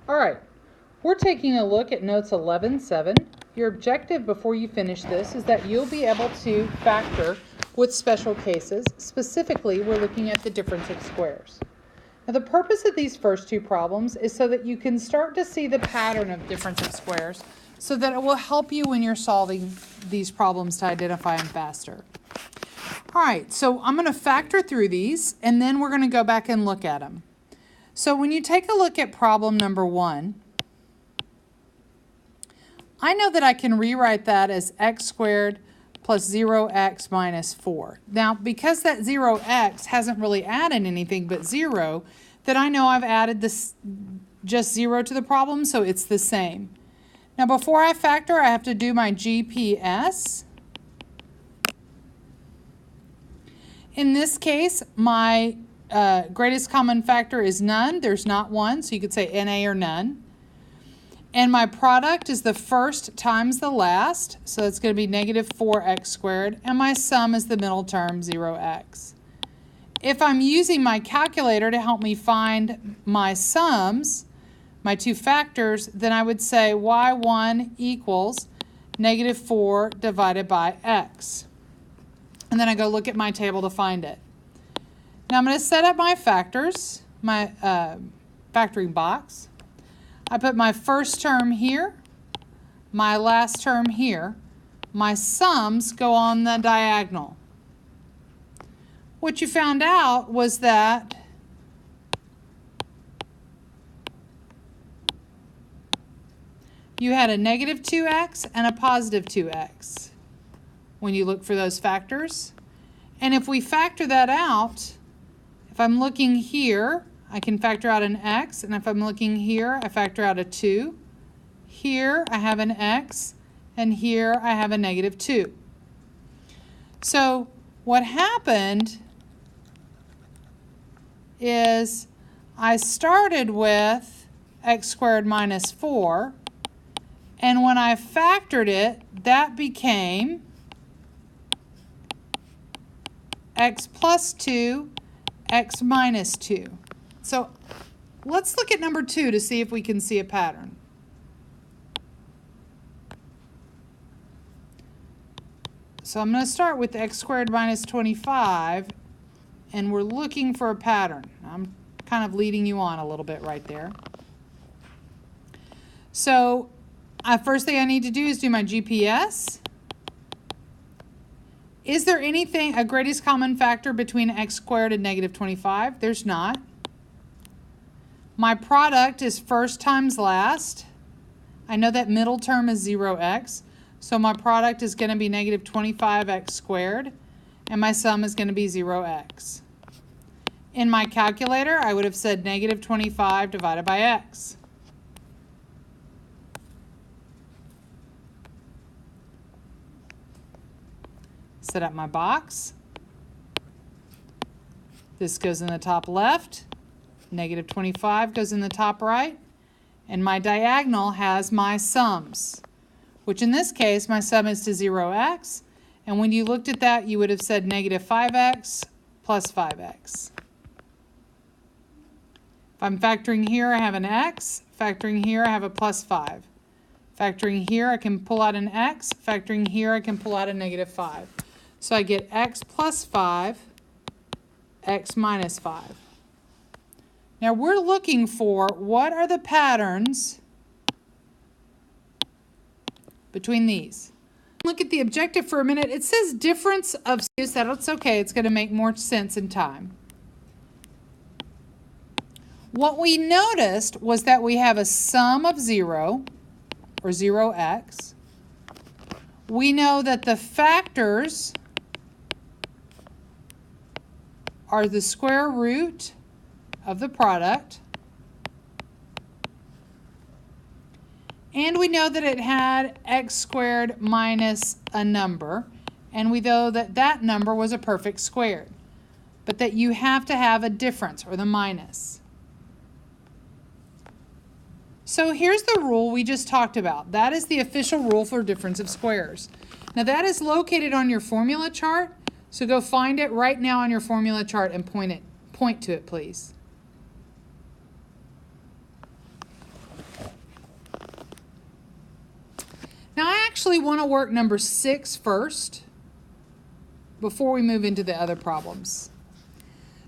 All right, we're taking a look at notes 11-7. Your objective before you finish this is that you'll be able to factor with special cases. Specifically, we're looking at the difference of squares. Now, the purpose of these first two problems is so that you can start to see the pattern of difference of squares so that it will help you when you're solving these problems to identify them faster. All right, so I'm going to factor through these, and then we're going to go back and look at them. So when you take a look at problem number 1, I know that I can rewrite that as x squared plus 0x minus 4. Now, because that 0x hasn't really added anything but 0, then I know I've added this just 0 to the problem, so it's the same. Now, before I factor, I have to do my GPS. In this case, my greatest common factor is none. There's not one, so you could say NA or none. And my product is the first times the last, so it's going to be negative 4x squared. And my sum is the middle term, 0x. If I'm using my calculator to help me find my sums, my two factors, then I would say y1 equals negative 4 divided by x. And then I go look at my table to find it. Now I'm going to set up my factors, my factoring box. I put my first term here, my last term here. My sums go on the diagonal. What you found out was that you had a negative 2x and a positive 2x when you look for those factors. And if we factor that out, if I'm looking here, I can factor out an x, and if I'm looking here, I factor out a 2. Here I have an x, and here I have a negative 2. So what happened is I started with x squared minus 4, and when I factored it, that became x plus 2, x minus 2. So let's look at number 2 to see if we can see a pattern. So I'm going to start with x squared minus 25, and we're looking for a pattern. I'm kind of leading you on a little bit right there. So first thing I need to do is do my GPS. Is there anything, a greatest common factor between x squared and negative 25? There's not. My product is first times last. I know that middle term is 0x, so my product is going to be negative 25x squared, and my sum is going to be 0x. In my calculator, I would have said negative 25 divided by x. Set up my box. This goes in the top left. Negative 25 goes in the top right. And my diagonal has my sums, which in this case, my sum is to 0x. And when you looked at that, you would have said negative 5x plus 5x. If I'm factoring here, I have an x. Factoring here, I have a plus 5. Factoring here, I can pull out an x. Factoring here, I can pull out a negative 5. So I get x plus 5, x minus 5. Now we're looking for what are the patterns between these. Look at the objective for a minute. It says difference of use. That's okay. It's going to make more sense in time. What we noticed was that we have a sum of 0, or 0x. We know that the factors are the square root of the product. And we know that it had x squared minus a number. And we know that that number was a perfect squared. But that you have to have a difference, or the minus. So here's the rule we just talked about. That is the official rule for difference of squares. Now that is located on your formula chart. So go find it right now on your formula chart and point to it, please. actually want to work number 6 first before we move into the other problems.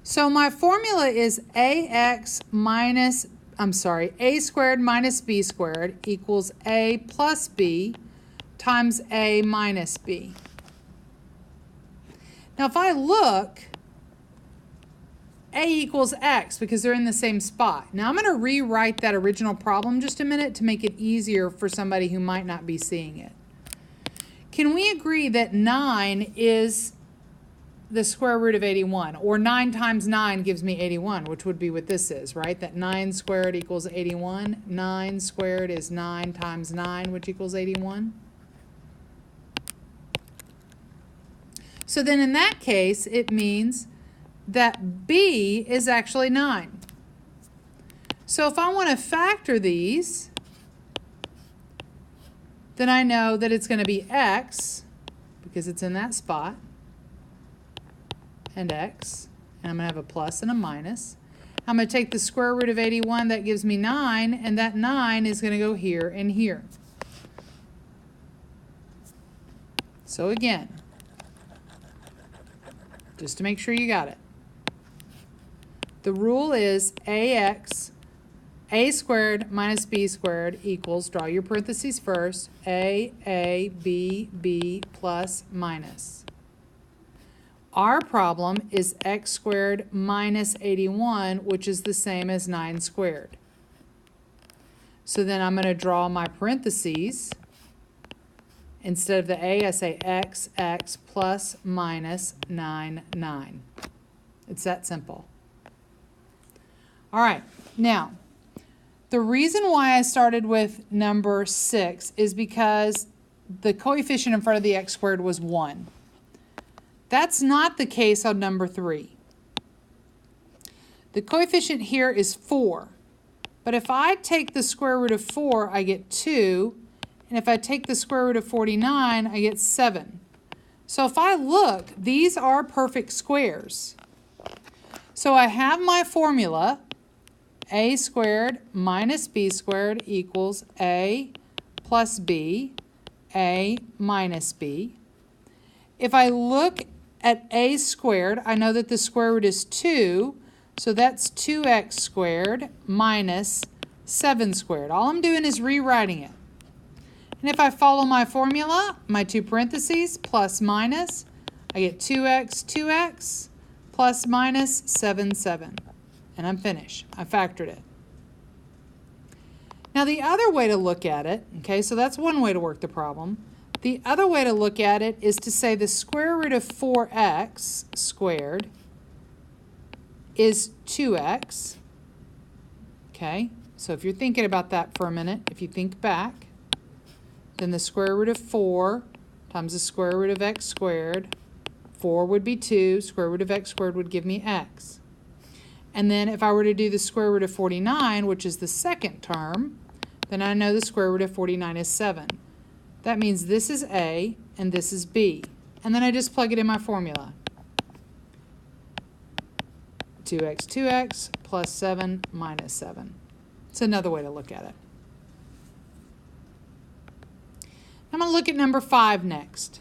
So my formula is a squared minus b squared equals a plus b times a minus b. Now if I look, a equals x because they're in the same spot. Now I'm going to rewrite that original problem just a minute to make it easier for somebody who might not be seeing it. Can we agree that 9 is the square root of 81, or 9 times 9 gives me 81, which would be what this is, right? That 9 squared equals 81. 9 squared is 9 times 9, which equals 81. So then in that case, it means that b is actually 9. So if I want to factor these, then I know that it's going to be x, because it's in that spot, and x, and I'm going to have a plus and a minus. I'm going to take the square root of 81, that gives me 9, and that 9 is going to go here and here. So again, just to make sure you got it, the rule is a squared minus b squared equals, draw your parentheses first, b plus minus. Our problem is x squared minus 81, which is the same as 9 squared. So then I'm going to draw my parentheses. Instead of the a, I say x plus minus 9. It's that simple. All right, now, the reason why I started with number 6 is because the coefficient in front of the x squared was 1. That's not the case on number 3. The coefficient here is 4. But if I take the square root of 4, I get 2. And if I take the square root of 49, I get 7. So if I look, these are perfect squares. So I have my formula, a squared minus b squared equals a plus b, a minus b. If I look at a squared, I know that the square root is 2, so that's 2x squared minus 7 squared. All I'm doing is rewriting it. And if I follow my formula, my two parentheses, plus minus, I get 2x plus minus 7. And I'm finished. I factored it. Now the other way to look at it, okay, so that's one way to work the problem. The other way to look at it is to say the square root of 4x squared is 2x. Okay, so if you're thinking about that for a minute, if you think back, then the square root of 4 times the square root of x squared, 4 would be 2, square root of x squared would give me x. And then if I were to do the square root of 49, which is the second term, then I know the square root of 49 is 7. That means this is a and this is b. And then I just plug it in my formula. 2x plus 7 minus 7. It's another way to look at it. I'm going to look at number 5 next.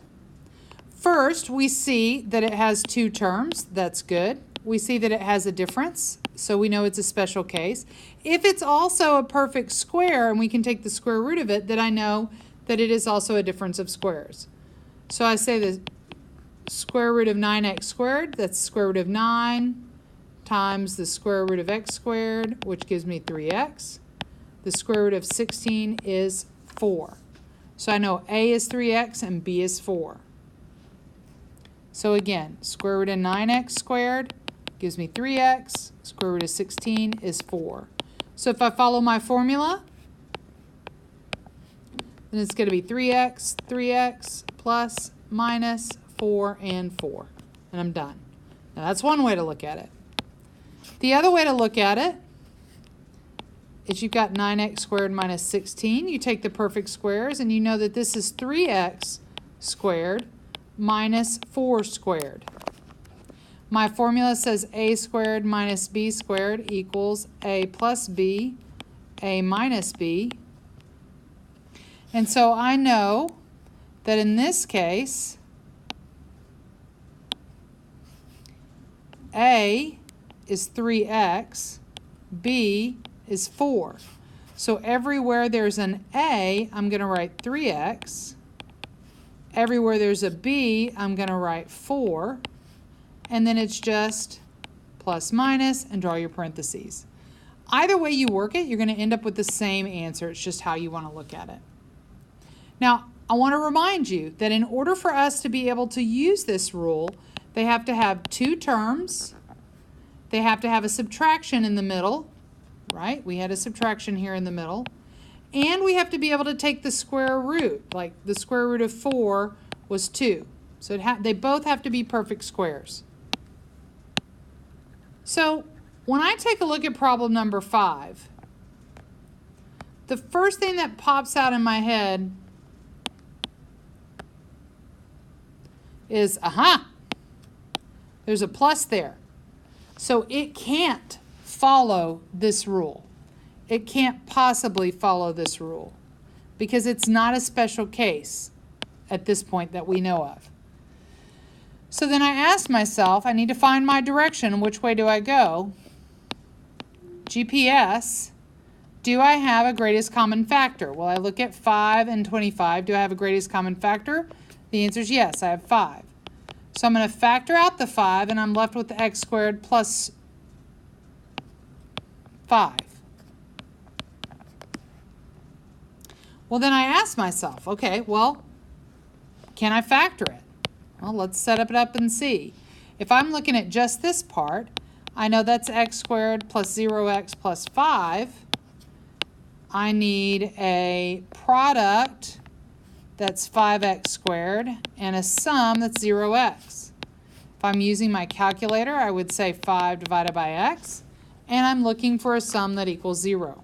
First, we see that it has 2 terms. That's good. We see that it has a difference, so we know it's a special case. If it's also a perfect square and we can take the square root of it, then I know that it is also a difference of squares. So I say the square root of 9x squared, that's the square root of 9 times the square root of x squared, which gives me 3x. The square root of 16 is 4. So I know a is 3x and b is 4. So again, square root of 9x squared gives me 3x. Square root of 16 is 4. So if I follow my formula, then it's going to be 3x plus minus 4 and 4. And I'm done. Now that's one way to look at it. The other way to look at it is you've got 9x squared minus 16. You take the perfect squares and you know that this is 3x squared minus 4 squared. My formula says a squared minus b squared equals a plus b, a minus b. And so I know that in this case, A is 3x, B is 4. So everywhere there's an A, I'm going to write 3x. Everywhere there's a B, I'm going to write 4. And then it's just plus minus and draw your parentheses. Either way you work it, you're going to end up with the same answer. It's just how you want to look at it. Now, I want to remind you that in order for us to be able to use this rule, they have to have two terms. They have to have a subtraction in the middle, right? We had a subtraction here in the middle. And we have to be able to take the square root, like the square root of 4 was 2. So they both have to be perfect squares. So when I take a look at problem number 5, the first thing that pops out in my head is, aha, there's a plus there. So it can't follow this rule. It can't possibly follow this rule because it's not a special case at this point that we know of. So then I asked myself, I need to find my direction. Which way do I go? GPS, do I have a greatest common factor? Well, I look at 5 and 25. Do I have a greatest common factor? The answer is yes, I have 5. So I'm going to factor out the 5, and I'm left with the x squared plus 5. Well, then I asked myself, okay, well, can I factor it? Well, let's set it up and see. If I'm looking at just this part, I know that's x squared plus 0x plus 5. I need a product that's 5x squared and a sum that's 0x. If I'm using my calculator, I would say 5 divided by x, and I'm looking for a sum that equals 0.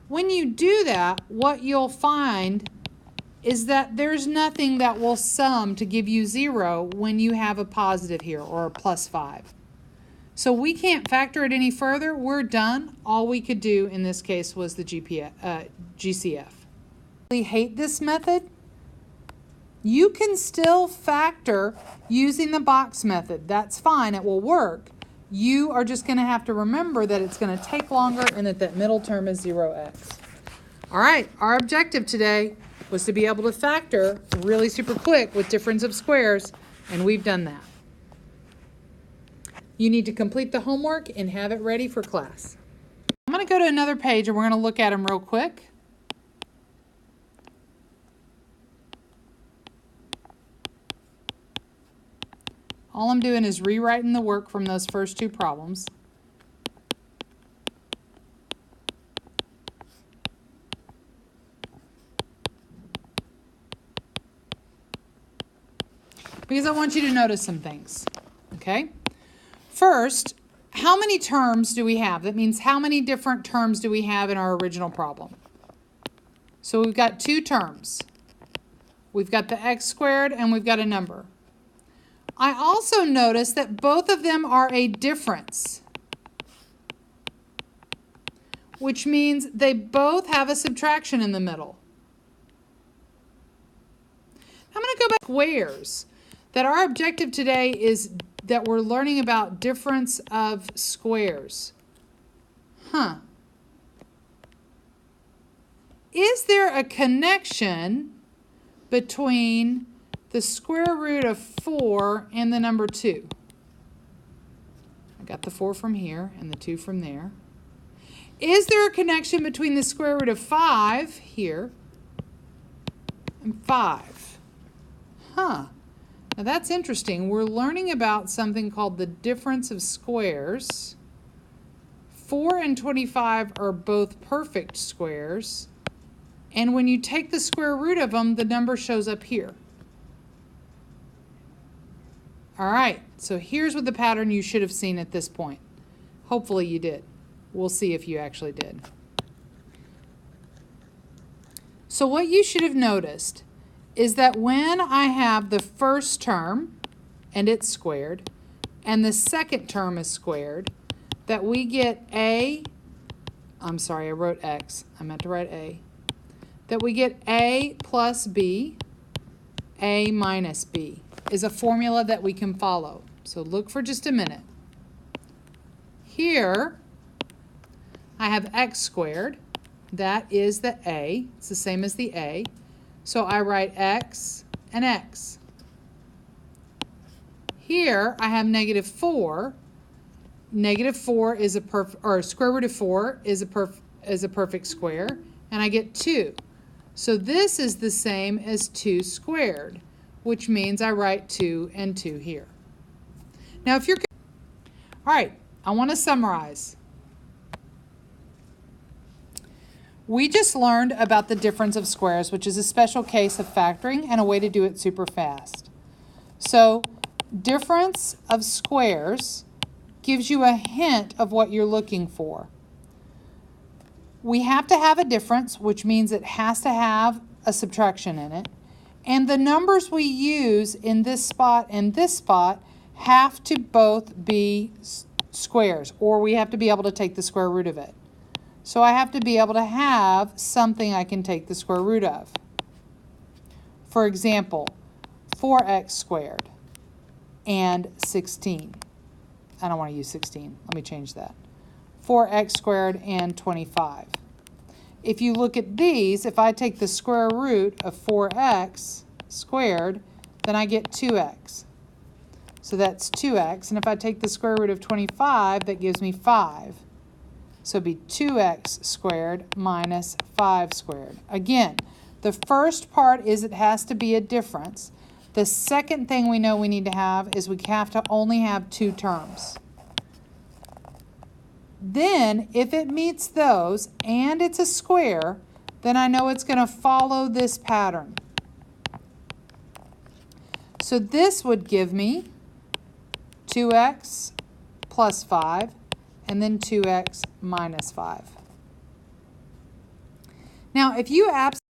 When you do that, what you'll find is that there's nothing that will sum to give you 0 when you have a positive here, or a plus 5. So we can't factor it any further. We're done. All we could do in this case was the GCF. I hate this method. You can still factor using the box method. That's fine. It will work. You are just going to have to remember that it's going to take longer and that middle term is 0x. All right, our objective today was to be able to factor really super quick with difference of squares, and we've done that. You need to complete the homework and have it ready for class. I'm going to go to another page and we're going to look at them real quick. All I'm doing is rewriting the work from those first two problems. Because I want you to notice some things, okay? First, how many terms do we have? That means how many different terms do we have in our original problem? So we've got two terms. We've got the x squared and we've got a number. I also notice that both of them are a difference, which means they both have a subtraction in the middle. I'm going to go back to squares. That our objective today is that we're learning about difference of squares. Is there a connection between the square root of 4 and the number 2? I got the 4 from here and the 2 from there. Is there a connection between the square root of 5 here and 5? Now that's interesting. We're learning about something called the difference of squares. 4 and 25 are both perfect squares. And when you take the square root of them, the number shows up here. All right, so here's what the pattern you should have seen at this point. Hopefully you did. We'll see if you actually did. So what you should have noticed is that when I have the first term, and it's squared, and the second term is squared, that we get I'm sorry, I wrote x. I meant to write a. that we get a plus b, a minus b is a formula that we can follow. So look for just a minute. Here, I have x squared. That is the a. It's the same as the a. So I write x and x. Here, I have negative 4. Negative 4 is or square root of 4 is a perfect square, and I get 2. So this is the same as 2 squared, which means I write 2 and 2 here. Now if you're... All right, I want to summarize. We just learned about the difference of squares, which is a special case of factoring and a way to do it super fast. So difference of squares gives you a hint of what you're looking for. We have to have a difference, which means it has to have a subtraction in it. And the numbers we use in this spot and this spot have to both be squares, or we have to be able to take the square root of it. So I have to be able to have something I can take the square root of. For example, 4x squared and 16. I don't want to use 16. Let me change that. 4x squared and 25. If you look at these, if I take the square root of 4x squared, then I get 2x. So that's 2x. And if I take the square root of 25, that gives me 5. So it'd be 2x squared minus 5 squared. Again, the first part is it has to be a difference. The second thing we know we need to have is we have to only have 2 terms. Then, if it meets those and it's a square, then I know it's going to follow this pattern. So this would give me 2x plus 5 and then 2x minus 5. Now, if you